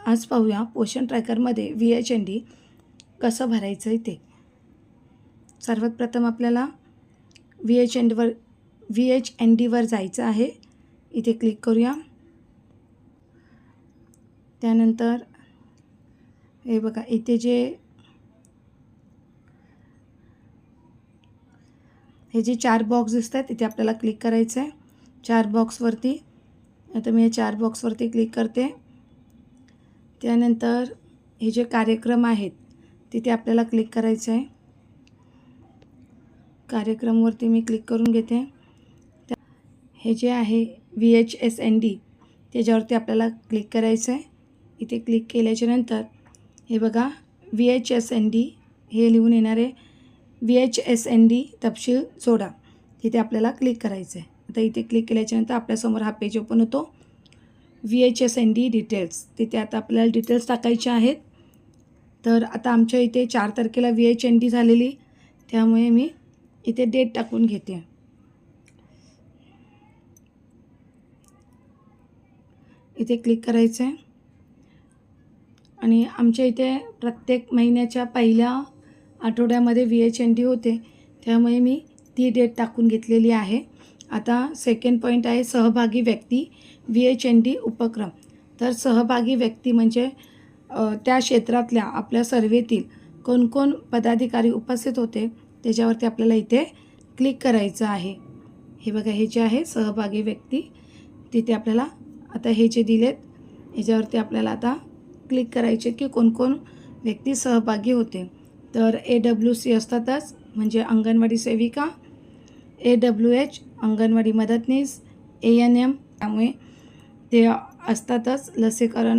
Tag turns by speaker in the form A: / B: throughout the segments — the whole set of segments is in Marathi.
A: आज पाहूया पोषण ट्रॅकरमध्ये VHND कसं भरायचं आहे ते. सर्वात प्रथम आपल्याला VHNDवर जायचं आहे. इथे क्लिक करूया. त्यानंतर हे बघा, इथे जे 4 बॉक्स दिसतात तिथे आपल्याला क्लिक करायचं आहे. 4 बॉक्सवरती आता मी 4 बॉक्सवरती क्लिक करते. त्यानंतर हे जे कार्यक्रम आहेत तिथे आपल्याला क्लिक करायचं आहे. कार्यक्रमवरती मी क्लिक करून घेते. हे जे आहे VHSND त्याच्यावरती आपल्याला क्लिक करायचं आहे. इथे क्लिक केल्याच्यानंतर हे बघा VHSND हे लिहून येणार आहे. VHSND तपशील जोडा, तिथे आपल्याला क्लिक करायचं आहे. आता इथे क्लिक केल्याच्यानंतर आपल्यासमोर हा पेज ओपन होतो. VHSND डिटेल्स, तिथे आता आपल्याला डिटेल्स टाकायचे आहेत. तर आता आमच्या इथे 4 तारखेला VHND झालेली, त्यामुळे मी इथे डेट टाकून घेते. इथे क्लिक करायचं आहे आणि आमच्या इथे प्रत्येक महिन्याच्या पहिल्या आठवड्यामध्ये VHND होते, त्यामुळे मी ती डेट टाकून घेतलेली आहे. आता सेकंड पॉईंट आहे सहभागी व्यक्ती VHND उपक्रम. तर सहभागी व्यक्ती म्हणजे त्या क्षेत्रातल्या आपल्या सर्वेतील कोणकोण पदाधिकारी उपस्थित होते त्याच्यावरती आपल्याला इथे क्लिक करायचं आहे. हे बघा, हे जे आहे सहभागी व्यक्ती, तिथे आपल्याला आता हे जे दिलेत ह्याच्यावरती आपल्याला आता क्लिक करायचे की कोणकोण व्यक्ती सहभागी होते. तर AWC असतातच, म्हणजे अंगणवाडी सेविका, AWH अंगणवाडी मदतनीस, ANM त्यामुळे ते असतातच. लसीकरण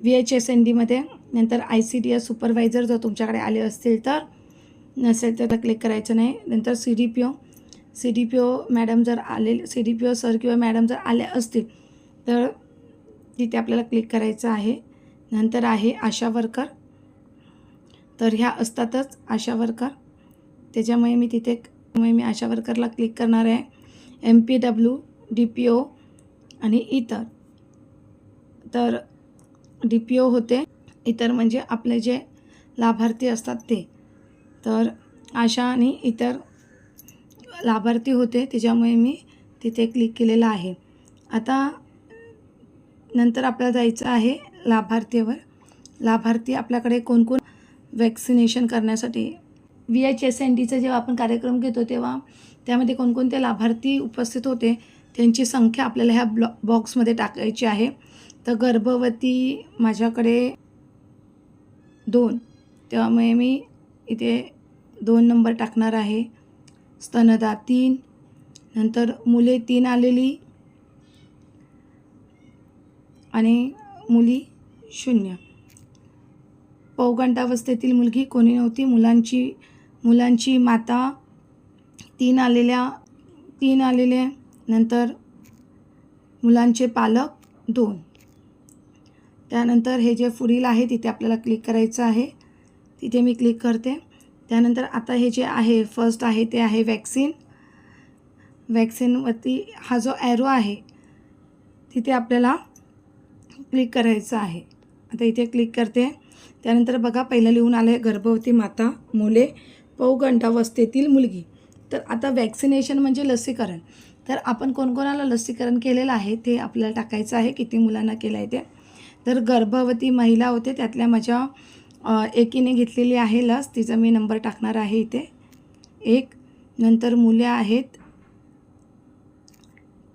A: VHSNDमध्ये. नंतर ICDS सुपरवायझर जर तुमच्याकडे आले असतील तर, नसेल तर क्लिक करायचं नाही. नंतर CDPO मॅडम जर CDPO सर किंवा मॅडम जर आले असतील तर तिथे आपल्याला क्लिक करायचं आहे. नंतर आहे आशा वर्कर, तर ह्या असतातच आशा वर्कर, त्याच्यामुळे मी आशा वर्करला क्लिक करणार आहे. MPW, DPO आणि इतर. तर DPO होते, इतर म्हणजे आपले जे लाभार्थी असतात ते. तर आशा आणि इतर लाभार्थी होते, त्याच्यामुळे मी तिथे क्लिक केलेलं आहे. आता नंतर आपल्याला जायचं आहे लाभार्थीवर. लाभार्थी आपल्याकडे कोणकोण वॅक्सिनेशन करण्यासाठी VHSNDचा जेव्हा आपण कार्यक्रम घेतो तेव्हा त्यामध्ये कोणकोणते लाभार्थी उपस्थित होते त्यांची संख्या आपल्याला ह्या बॉक्समध्ये टाकायची आहे. तर गर्भवती माझ्याकडे 2, त्यामुळे मी इथे 2 नंबर टाकणार आहे. स्तनदा 3, नंतर मुले 3 आलेली आणि मुली 0. पौगंडावस्थेतील मुलगी कोणी नव्हती. मुलांची माता 3 आलेले. नंतर मुलांचे पालक 2. त्यानंतर हे जे पुढील आहे तिथे आपल्याला क्लिक करायचं आहे. तिथे मी क्लिक करते. त्यानंतर आता हे जे आहे फर्स्ट आहे ते आहे वॅक्सिनवरती हा जो ॲरो आहे तिथे आपल्याला क्लिक करायचं आहे. आता इथे क्लिक करते. त्यानंतर बघा पहिलं लिहून आलं आहे गर्भवती माता, मुले, पौगंडावस्थेतील मुलगी. तर आता वॅक्सिनेशन म्हणजे लसीकरण. तर आपण कोणकोणाला लसीकरण केलेलं आहे ते आपल्याला टाकायचं आहे, किती मुलांना केलं आहे ते. तर गर्भवती महिला होते, त्यातल्या माझ्या एकीने घेतलेली आहे लस, तिचा मी नंबर टाकणार आहे इथे 1. नंतर मुले आहेत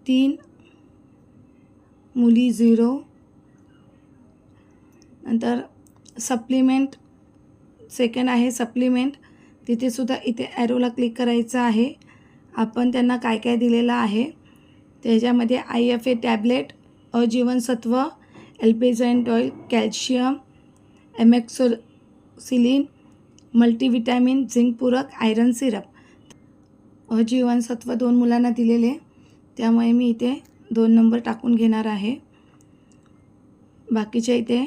A: 3, मुली 0. नंतर सप्लिमेंट सेकंड आहे सप्लिमेंट, तिथेसुद्धा इथे ॲरोला क्लिक करायचं आहे. आपण त्यांना काय काय दिलेलं आहे त्याच्यामध्ये IFA टॅबलेट, अजीवनसत्व, एल्पेझाईन oil, calcium, amoxicillin, multivitamin, zinc पूरक, आयरन सिरप. अजीवनसत्व 2 मुलांना दिलेले, त्यामुळे मी इथे 2 नंबर टाकून घेणार आहे. बाकीच्या इथे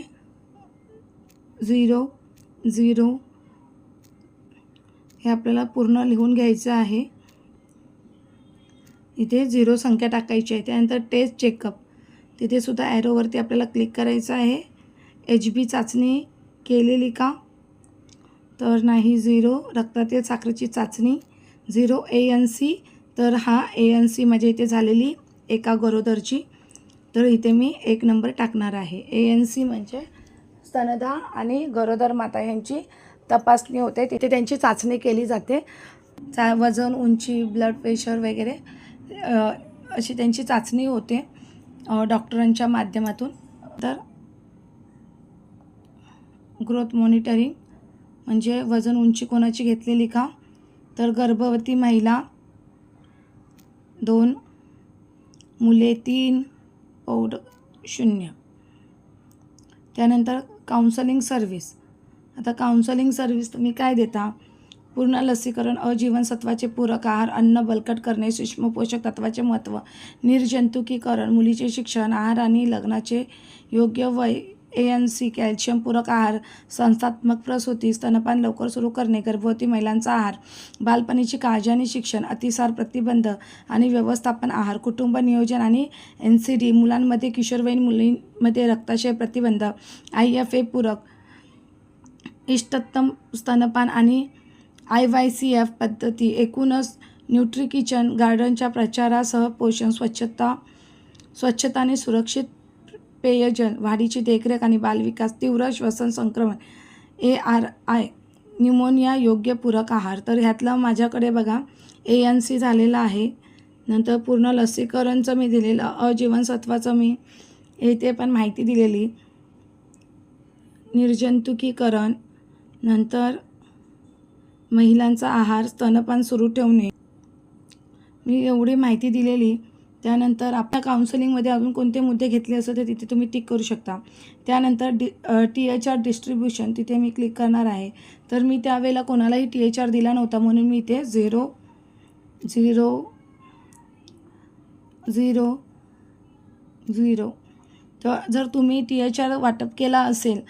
A: 0 हे आपल्याला पूर्ण लिहून घ्यायचं आहे. इथे 0 संख्या टाकायची आहे. त्यानंतर टेस्ट चेकअप, तिथे सुद्धा ॲरोवरती आपल्याला क्लिक करायचं आहे. HB चाचणी केलेली का? तर नाही, 0. रक्तातील साखरेची चाचणी 0. ANC, तर हा ANC माझ्या इथे झालेली एका गरोदरची, तर इथे मी 1 नंबर टाकणार आहे. ANC म्हणजे स्तनदा आणि गरोदर माता यांची तपासणी होते, तिथे त्यांची चाचणी केली जाते. वजन, उंची, ब्लड प्रेशर वगैरे अशी त्यांची चाचणी होते डॉक्टरांच्या माध्यमातून. तर ग्रोथ मॉनिटरिंग म्हणजे वजन, उंची कोणाची घेतलेली का? तर गर्भवती महिला 2, मुले 3, प्रौढ 0. त्यानंतर काउन्सलिंग सर्व्हिस. आता काउन्सलिंग सर्व्हिस तुम्ही काय देता? पूर्ण लसीकरण, अजीवनसत्वाचे पूरक आहार, अन्न बळकट करणे, सूक्ष्म पोषक तत्वाचे महत्त्व, निर्जंतुकीकरण, मुलीचे शिक्षण, आहार आणि लग्नाचे योग्य वय, ANC, कॅल्शियम पूरक आहार, संस्थात्मक प्रसूती, स्तनपान लवकर सुरू करणे, गर्भवती महिलांचा आहार, बालपणीची काळजी आणि शिक्षण, अतिसार प्रतिबंध आणि व्यवस्थापन आहार, कुटुंब नियोजन आणि NCD, मुलांमध्ये किशोरवयीन मुलींमध्ये रक्तक्षय प्रतिबंध, IFA पूरक, इष्टतम स्तनपान आणि IYCF पद्धती, एकूणच न्यूट्री किचन गार्डनच्या प्रचारासह पोषण, स्वच्छता आणि सुरक्षित पेयजल, वाढीची देखरेख आणि बालविकास, तीव्र श्वसन संक्रमण, ARI, न्यूमोनिया योग्य पूरक आहार. तर ह्यातलं माझ्याकडे बघा ANC झालेलं आहे. नंतर पूर्ण लसीकरणचं मी दिलेलं, अजीवनसत्वाचं मी इथे पण माहिती दिलेली, निर्जंतुकीकरण, नंतर महिलांचा आहार, स्तनपान सुरू ठेवणे, मी एवढी माहिती दिलेली. त्यानंतर आपल्या काउन्सिलिंगमध्ये अजून कोणते मुद्दे घेतले असेल तर तिथे तुम्ही टिक करू शकता. त्यानंतर THR डिस्ट्रीब्युशन, तिथे मी क्लिक करणार आहे. तर मी त्यावेळेला कोणालाही THR दिला नव्हता म्हणून मी इथे 0 0 0 0. तर जर तुम्ही THR वाटप केला असेल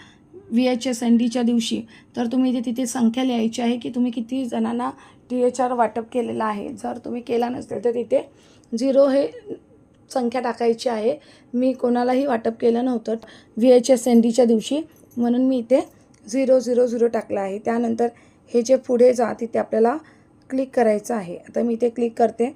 A: VHSNDच्या दिवशी तर तुम्ही तिथे संख्या लिहायची आहे की तुम्ही किती जणांना THR वाटप केलेला आहे. जर तुम्ही केला नसेल तर तिथे 0 हे संख्या टाकायची आहे. मी कोणालाही वाटप केलं नव्हतं VHSNDच्या दिवशी म्हणून मी इथे 0 0 0 टाकलं आहे. त्यानंतर हे जे पुढे जा तिथे आपल्याला क्लिक करायचं आहे. आता मी इथे क्लिक करते.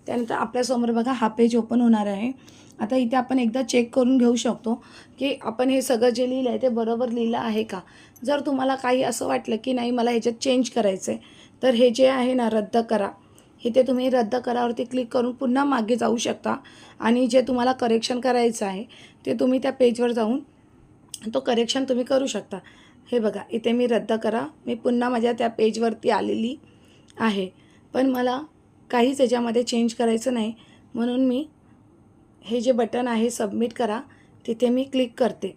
A: त्यानंतर आपल्यासमोर बघा हा पेज ओपन होणार आहे. आता इथे आपण एकदा चेक करून घेऊ शकतो की आपण हे सगळं जे लिहिलं आहे ते बरोबर लिहिलं आहे का. जर तुम्हाला काही असं वाटलं की नाही मला ह्याच्यात चेंज करायचं आहे तर हे जे आहे ना रद्द करा, इथे तुम्ही रद्द करावरती क्लिक करून पुन्हा मागे जाऊ शकता आणि जे तुम्हाला करेक्शन करायचं आहे ते तुम्ही त्या पेजवर जाऊन तो करेक्शन तुम्ही करू शकता. हे बघा इथे मी रद्द करा, मी पुन्हा माझ्या त्या पेजवरती आलेली आहे. पण मला काहीच याच्यामध्ये चेंज करायचं नाही म्हणून मी हे जे बटन आहे सबमिट करा तिथे मी क्लिक करते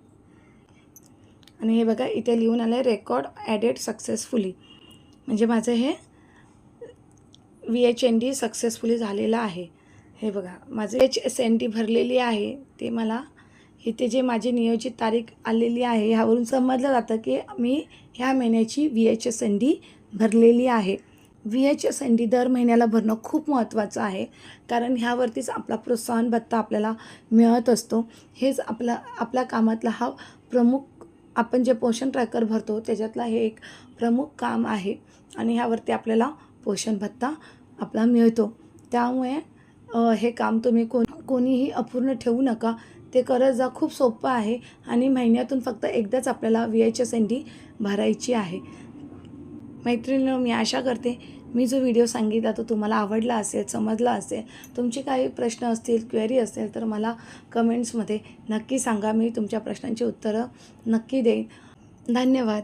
A: आणि हे बघा इथे लिहून आलं आहे रेकॉर्ड ॲडेड सक्सेसफुली, म्हणजे माझं हे VHND सक्सेसफुली झालेलं आहे. हे बघा माझे VHSND भरलेली आहे ते मला इथे जे माझी नियोजित तारीख आलेली आहे ह्यावरून समजलं जातं की मी ह्या महिन्याची VHSND भरलेली आहे. VHSND दर महिन्याला भरणं खूप महत्त्वाचं आहे कारण ह्यावरतीच आपला प्रोत्साहन भत्ता आपल्याला मिळत असतो. हेच आपल्या कामातला हा प्रमुख, आपण जे पोषण ट्रॅकर भरतो त्याच्यातला हे एक प्रमुख काम आहे आणि ह्यावरती आपल्याला पोषण भत्ता आपला मिळतो. त्यामुळे हे काम तुम्ही कोणीही अपूर्ण ठेवू नका, ते करत जा. खूप सोपं आहे आणि महिन्यातून फक्त एकदाच आपल्याला VHSND भरायची आहे. मैत्रिणींनो, मी आशा करते मी जो व्हिडिओ सांगितला तो तुम्हाला आवडला असेल, समजला असेल. तुमचे काही प्रश्न असतील, क्वेरी असेल तर मला कमेंट्समध्ये नक्की सांगा. मी तुमच्या प्रश्नांची उत्तरं नक्की देईन. धन्यवाद.